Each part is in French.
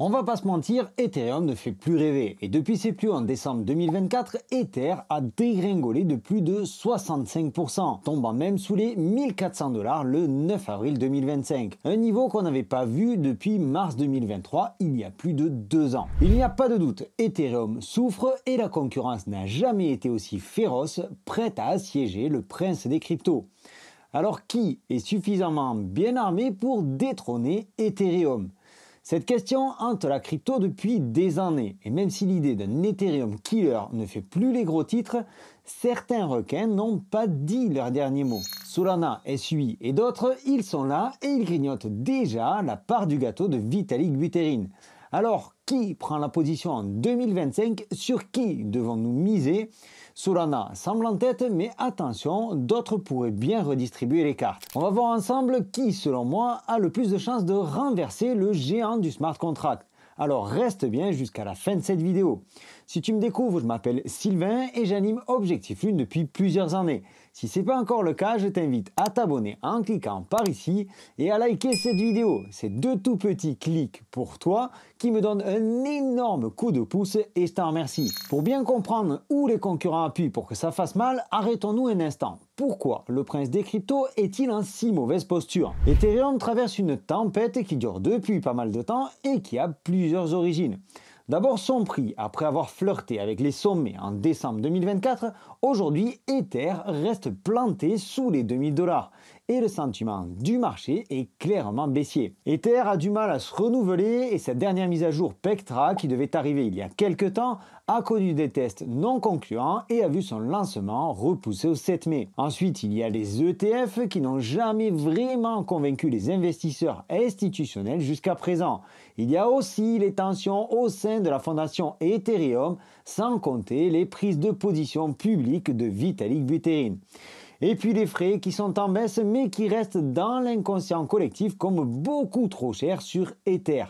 On va pas se mentir, Ethereum ne fait plus rêver et depuis ses plus hauts en décembre 2024, Ether a dégringolé de plus de 65%, tombant même sous les 1400 $ le 9 avril 2025, un niveau qu'on n'avait pas vu depuis mars 2023, il y a plus de 2 ans. Il n'y a pas de doute, Ethereum souffre et la concurrence n'a jamais été aussi féroce, prête à assiéger le prince des cryptos. Alors qui est suffisamment bien armé pour détrôner Ethereum ? Cette question hante la crypto depuis des années, et même si l'idée d'un Ethereum killer ne fait plus les gros titres, certains requins n'ont pas dit leur dernier mot. Solana, SUI et d'autres, ils sont là et ils grignotent déjà la part du gâteau de Vitalik Buterin. Alors, qui prend la position en 2025? Sur qui devons-nous miser? Solana semble en tête, mais attention, d'autres pourraient bien redistribuer les cartes. On va voir ensemble qui, selon moi, a le plus de chances de renverser le géant du smart contract. Alors reste bien jusqu'à la fin de cette vidéo. Si tu me découvres, je m'appelle Sylvain et j'anime Objectif Lune depuis plusieurs années. Si ce n'est pas encore le cas, je t'invite à t'abonner en cliquant par ici et à liker cette vidéo. C'est 2 tout petits clics pour toi qui me donnent un énorme coup de pouce et je t'en remercie. Pour bien comprendre où les concurrents appuient pour que ça fasse mal, arrêtons-nous un instant. Pourquoi le prince des cryptos est-il en si mauvaise posture? Ethereum traverse une tempête qui dure depuis pas mal de temps et qui a plusieurs origines. D'abord son prix, après avoir flirté avec les sommets en décembre 2024, aujourd'hui Ether reste planté sous les 2000 $ et le sentiment du marché est clairement baissier. Ether a du mal à se renouveler et sa dernière mise à jour Pectra, qui devait arriver il y a quelques temps, a connu des tests non concluants et a vu son lancement repoussé au 7 mai. Ensuite, il y a les ETF qui n'ont jamais vraiment convaincu les investisseurs institutionnels jusqu'à présent. Il y a aussi les tensions au sein de la fondation Ethereum, sans compter les prises de position publiques de Vitalik Buterin. Et puis les frais qui sont en baisse mais qui restent dans l'inconscient collectif comme beaucoup trop cher sur Ether.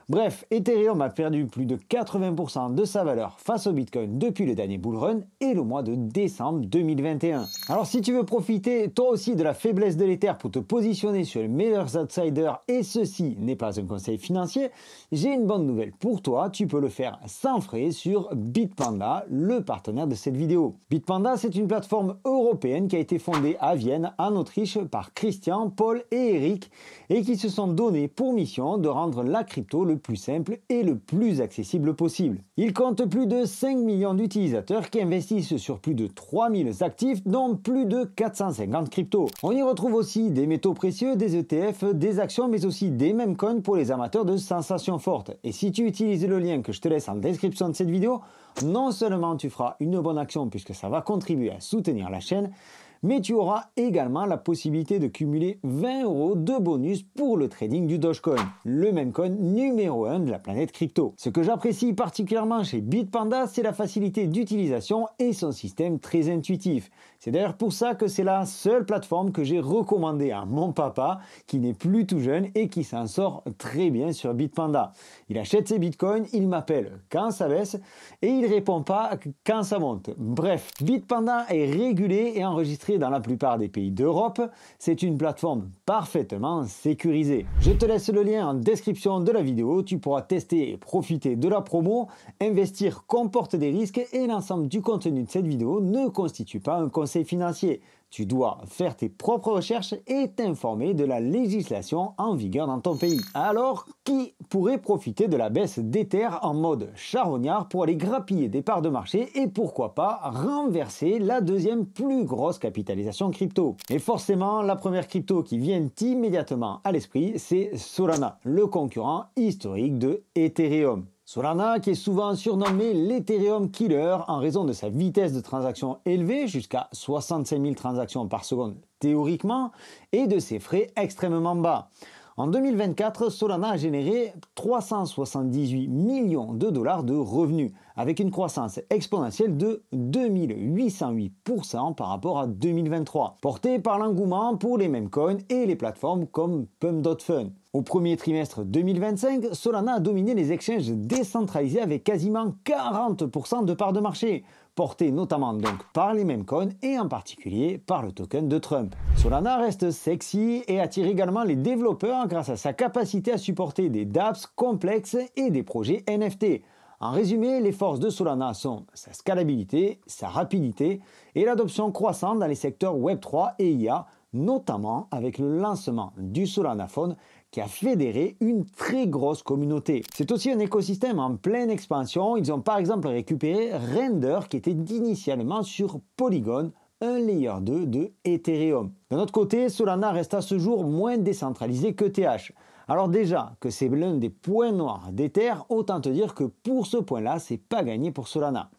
Bref, Ethereum a perdu plus de 80% de sa valeur face au Bitcoin depuis le dernier bull run et le mois de décembre 2021. Alors si tu veux profiter toi aussi de la faiblesse de l'Ether pour te positionner sur les meilleurs outsiders et ceci n'est pas un conseil financier, j'ai une bonne nouvelle pour toi, tu peux le faire sans frais sur Bitpanda, le partenaire de cette vidéo. Bitpanda, c'est une plateforme européenne qui a été fondée à Vienne, en Autriche, par Christian, Paul et Eric et qui se sont donnés pour mission de rendre la crypto le plus simple et le plus accessible possible. Il compte plus de 5 millions d'utilisateurs qui investissent sur plus de 3000 actifs, dont plus de 450 cryptos. On y retrouve aussi des métaux précieux, des ETF, des actions, mais aussi des meme coins pour les amateurs de sensations fortes. Et si tu utilises le lien que je te laisse en description de cette vidéo, non seulement tu feras une bonne action puisque ça va contribuer à soutenir la chaîne, mais tu auras également la possibilité de cumuler 20 € de bonus pour le trading du Dogecoin, le meme coin numéro 1 de la planète crypto. Ce que j'apprécie particulièrement chez Bitpanda, c'est la facilité d'utilisation et son système très intuitif. C'est d'ailleurs pour ça que c'est la seule plateforme que j'ai recommandée à mon papa, qui n'est plus tout jeune et qui s'en sort très bien sur Bitpanda. Il achète ses bitcoins, il m'appelle quand ça baisse et il répond pas quand ça monte. Bref, Bitpanda est régulé et enregistré dans la plupart des pays d'Europe, c'est une plateforme parfaitement sécurisée. Je te laisse le lien en description de la vidéo, tu pourras tester et profiter de la promo. Investir comporte des risques et l'ensemble du contenu de cette vidéo ne constitue pas un conseil financier. Tu dois faire tes propres recherches et t'informer de la législation en vigueur dans ton pays. Alors, qui pourrait profiter de la baisse d'Ether en mode charognard pour aller grappiller des parts de marché et pourquoi pas renverser la deuxième plus grosse capitalisation crypto? Et forcément, la première crypto qui vient immédiatement à l'esprit, c'est Solana, le concurrent historique de Ethereum. Solana, qui est souvent surnommé l'Ethereum Killer en raison de sa vitesse de transaction élevée, jusqu'à 65 000 transactions par seconde théoriquement, et de ses frais extrêmement bas. En 2024, Solana a généré 378 millions de dollars de revenus, avec une croissance exponentielle de 2808% par rapport à 2023, portée par l'engouement pour les meme coins et les plateformes comme Pump.Fun. Au premier trimestre 2025, Solana a dominé les exchanges décentralisés avec quasiment 40% de parts de marché, portés notamment donc par les meme coins et en particulier par le token de Trump. Solana reste sexy et attire également les développeurs grâce à sa capacité à supporter des dApps complexes et des projets NFT. En résumé, les forces de Solana sont sa scalabilité, sa rapidité et l'adoption croissante dans les secteurs Web3 et IA, notamment avec le lancement du Solana Phone qui a fédéré une très grosse communauté. C'est aussi un écosystème en pleine expansion. Ils ont par exemple récupéré Render qui était initialement sur Polygon, un layer 2 de Ethereum. D'un autre côté, Solana reste à ce jour moins décentralisé que TH. Alors déjà que c'est l'un des points noirs d'Ether, autant te dire que pour ce point-là, c'est pas gagné pour Solana.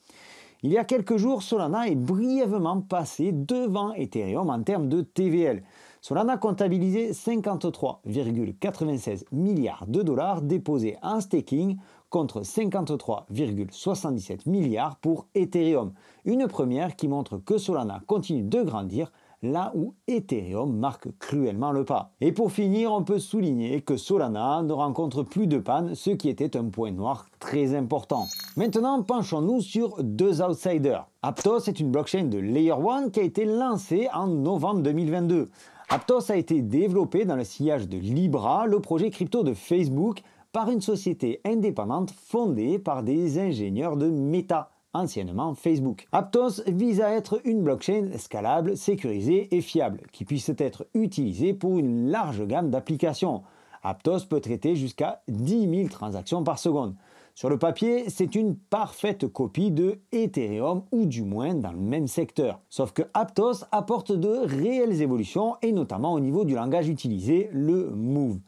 Il y a quelques jours, Solana est brièvement passé devant Ethereum en termes de TVL. Solana comptabilisait 53,96 milliards de dollars déposés en staking contre 53,77 milliards pour Ethereum. Une première qui montre que Solana continue de grandir là où Ethereum marque cruellement le pas. Et pour finir, on peut souligner que Solana ne rencontre plus de panne, ce qui était un point noir très important. Maintenant, penchons-nous sur deux outsiders. Aptos est une blockchain de Layer 1 qui a été lancée en novembre 2022. Aptos a été développé dans le sillage de Libra, le projet crypto de Facebook, par une société indépendante fondée par des ingénieurs de Meta, anciennement Facebook. Aptos vise à être une blockchain scalable, sécurisée et fiable, qui puisse être utilisée pour une large gamme d'applications. Aptos peut traiter jusqu'à 10 000 transactions par seconde. Sur le papier, c'est une parfaite copie de Ethereum ou du moins dans le même secteur. Sauf que Aptos apporte de réelles évolutions et notamment au niveau du langage utilisé, le Move.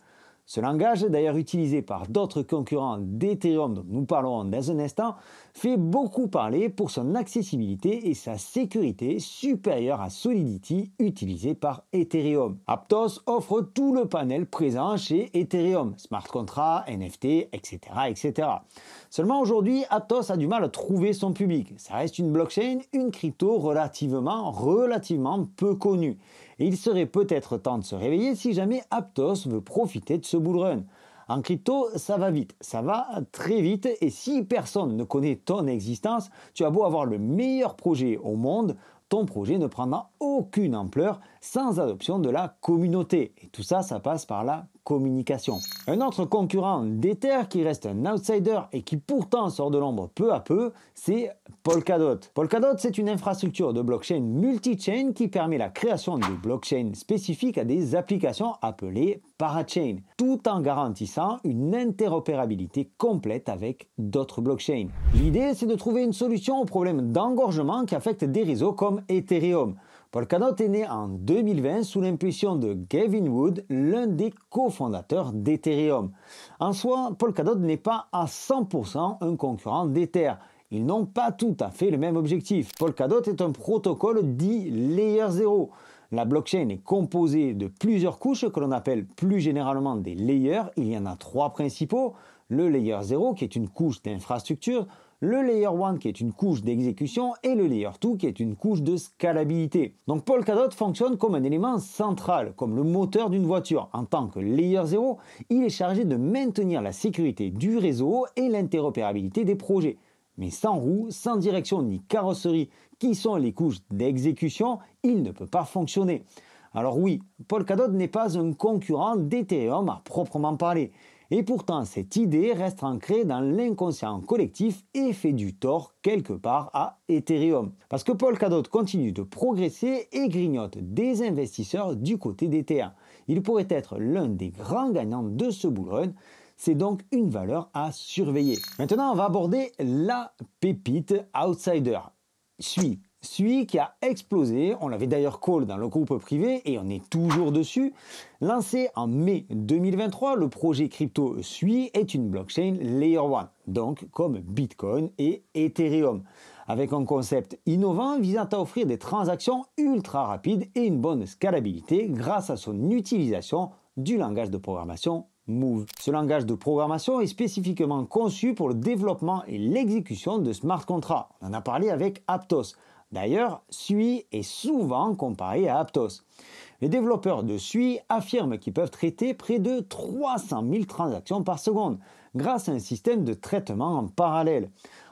Ce langage, d'ailleurs utilisé par d'autres concurrents d'Ethereum dont nous parlerons dans un instant, fait beaucoup parler pour son accessibilité et sa sécurité supérieure à Solidity utilisé par Ethereum. Aptos offre tout le panel présent chez Ethereum, smart contracts, NFT, etc. etc. Seulement aujourd'hui, Aptos a du mal à trouver son public. Ça reste une blockchain, une crypto relativement peu connue. Et il serait peut-être temps de se réveiller si jamais Aptos veut profiter de ce bull run. En crypto, ça va vite, ça va très vite et si personne ne connaît ton existence, tu as beau avoir le meilleur projet au monde, ton projet ne prendra aucune ampleur sans adoption de la communauté. Et tout ça, ça passe par la communication. Un autre concurrent d'Ether qui reste un outsider et qui pourtant sort de l'ombre peu à peu, c'est Polkadot. Polkadot, c'est une infrastructure de blockchain multi-chain qui permet la création de blockchains spécifiques à des applications appelées parachain, tout en garantissant une interopérabilité complète avec d'autres blockchains. L'idée, c'est de trouver une solution au problème d'engorgement qui affecte des réseaux comme Ethereum. Polkadot est né en 2020 sous l'impulsion de Gavin Wood, l'un des cofondateurs d'Ethereum. En soi, Polkadot n'est pas à 100% un concurrent d'Ether. Ils n'ont pas tout à fait le même objectif. Polkadot est un protocole dit Layer 0. La blockchain est composée de plusieurs couches que l'on appelle plus généralement des layers. Il y en a trois principaux. Le Layer 0 qui est une couche d'infrastructure, le Layer 1 qui est une couche d'exécution et le Layer 2 qui est une couche de scalabilité. Donc Polkadot fonctionne comme un élément central, comme le moteur d'une voiture. En tant que Layer 0, il est chargé de maintenir la sécurité du réseau et l'interopérabilité des projets. Mais sans roue, sans direction ni carrosserie, qui sont les couches d'exécution, il ne peut pas fonctionner. Alors oui, Polkadot n'est pas un concurrent d'Ethereum à proprement parler. Et pourtant, cette idée reste ancrée dans l'inconscient collectif et fait du tort quelque part à Ethereum. Parce que Polkadot continue de progresser et grignote des investisseurs du côté d'Ether. Il pourrait être l'un des grands gagnants de ce bull run. C'est donc une valeur à surveiller. Maintenant, on va aborder la pépite outsider. Sui qui a explosé, on l'avait d'ailleurs call dans le groupe privé et on est toujours dessus. Lancé en mai 2023, le projet crypto Sui est une blockchain Layer 1, donc comme Bitcoin et Ethereum, avec un concept innovant visant à offrir des transactions ultra rapides et une bonne scalabilité grâce à son utilisation du langage de programmation Move. Ce langage de programmation est spécifiquement conçu pour le développement et l'exécution de smart contracts. On en a parlé avec Aptos. D'ailleurs, Sui est souvent comparé à Aptos. Les développeurs de Sui affirment qu'ils peuvent traiter près de 300 000 transactions par seconde grâce à un système de traitement en parallèle.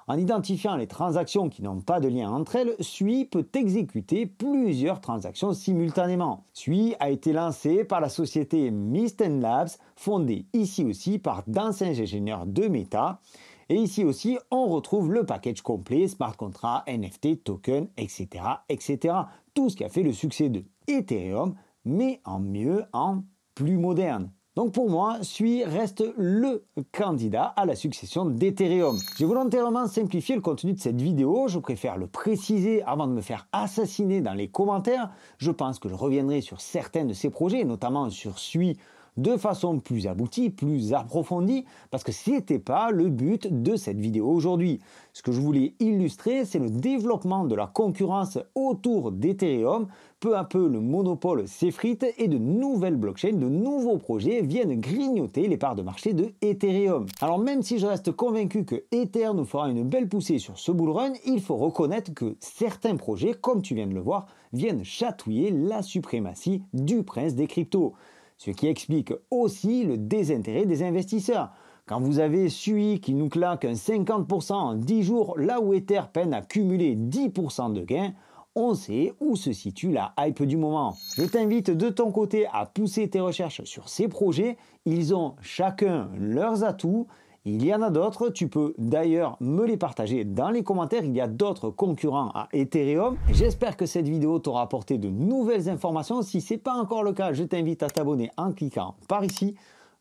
En identifiant les transactions qui n'ont pas de lien entre elles, Sui peut exécuter plusieurs transactions simultanément. Sui a été lancé par la société Mist Labs, fondée ici aussi par d'anciens ingénieurs de Meta. Et ici aussi, on retrouve le package complet, smart contract, NFT, token, etc., etc. Tout ce qui a fait le succès de Ethereum, mais en mieux, en plus moderne. Donc pour moi, Sui reste le candidat à la succession d'Ethereum. J'ai volontairement simplifié le contenu de cette vidéo, je préfère le préciser avant de me faire assassiner dans les commentaires. Je pense que je reviendrai sur certains de ces projets, notamment sur Sui, de façon plus aboutie, plus approfondie, parce que ce n'était pas le but de cette vidéo aujourd'hui. Ce que je voulais illustrer, c'est le développement de la concurrence autour d'Ethereum. Peu à peu, le monopole s'effrite et de nouvelles blockchains, de nouveaux projets viennent grignoter les parts de marché de Ethereum. Alors même si je reste convaincu que Ether nous fera une belle poussée sur ce bull run, il faut reconnaître que certains projets, comme tu viens de le voir, viennent chatouiller la suprématie du prince des cryptos. Ce qui explique aussi le désintérêt des investisseurs. Quand vous avez Sui qui nous claque un 50% en 10 jours, là où Ether peine à cumuler 10% de gains, on sait où se situe la hype du moment. Je t'invite de ton côté à pousser tes recherches sur ces projets. Ils ont chacun leurs atouts. Il y en a d'autres, tu peux d'ailleurs me les partager dans les commentaires, il y a d'autres concurrents à Ethereum. J'espère que cette vidéo t'aura apporté de nouvelles informations. Si ce n'est pas encore le cas, je t'invite à t'abonner en cliquant par ici.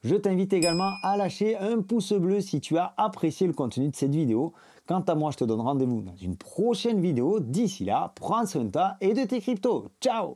Je t'invite également à lâcher un pouce bleu si tu as apprécié le contenu de cette vidéo. Quant à moi, je te donne rendez-vous dans une prochaine vidéo. D'ici là, prends soin de toi et de tes cryptos. Ciao!